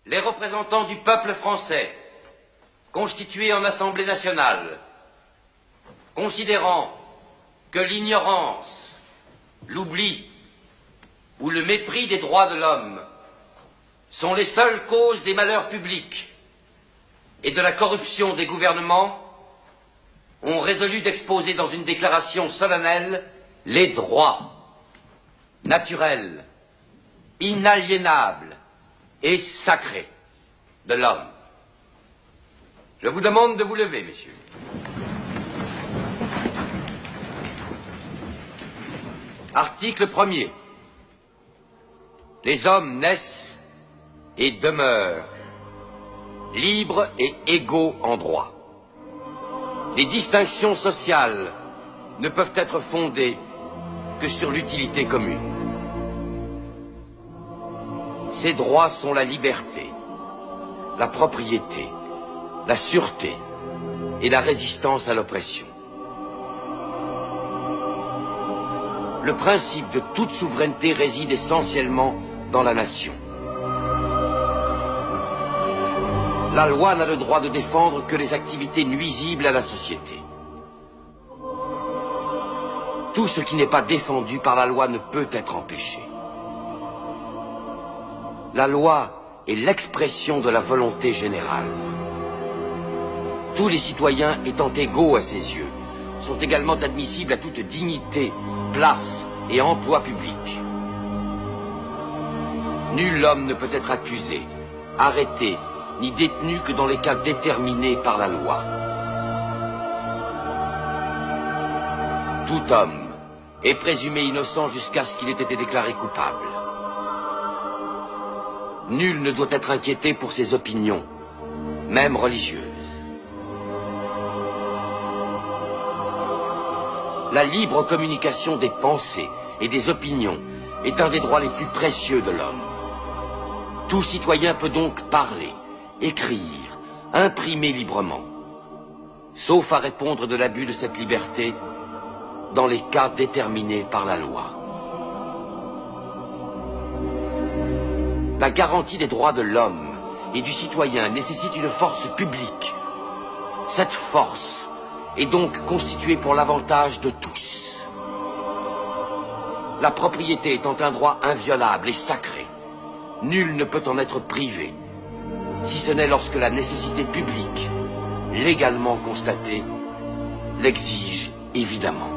les représentants du peuple français, constitués en Assemblée nationale, considérant que l'ignorance, l'oubli ou le mépris des droits de l'homme sont les seules causes des malheurs publics et de la corruption des gouvernements, ont résolu d'exposer dans une déclaration solennelle les droits naturels, inaliénables et sacrés de l'homme. Je vous demande de vous lever, messieurs. Article 1er. Les hommes naissent et demeurent libres et égaux en droit. Les distinctions sociales ne peuvent être fondées que sur l'utilité commune. Ces droits sont la liberté, la propriété, la sûreté et la résistance à l'oppression. Le principe de toute souveraineté réside essentiellement dans la nation. La loi n'a le droit de défendre que les activités nuisibles à la société. Tout ce qui n'est pas défendu par la loi ne peut être empêché. La loi est l'expression de la volonté générale. Tous les citoyens étant égaux à ses yeux, sont également admissibles à toute dignité, place et emploi public. Nul homme ne peut être accusé, arrêté, ni détenu que dans les cas déterminés par la loi. Tout homme est présumé innocent jusqu'à ce qu'il ait été déclaré coupable. Nul ne doit être inquiété pour ses opinions, même religieuses. La libre communication des pensées et des opinions est un des droits les plus précieux de l'homme. Tout citoyen peut donc parler, écrire, imprimer librement, sauf à répondre de l'abus de cette liberté dans les cas déterminés par la loi. La garantie des droits de l'homme et du citoyen nécessite une force publique. Cette force est donc constituée pour l'avantage de tous. La propriété étant un droit inviolable et sacré, nul ne peut en être privé, si ce n'est lorsque la nécessité publique, légalement constatée, l'exige évidemment.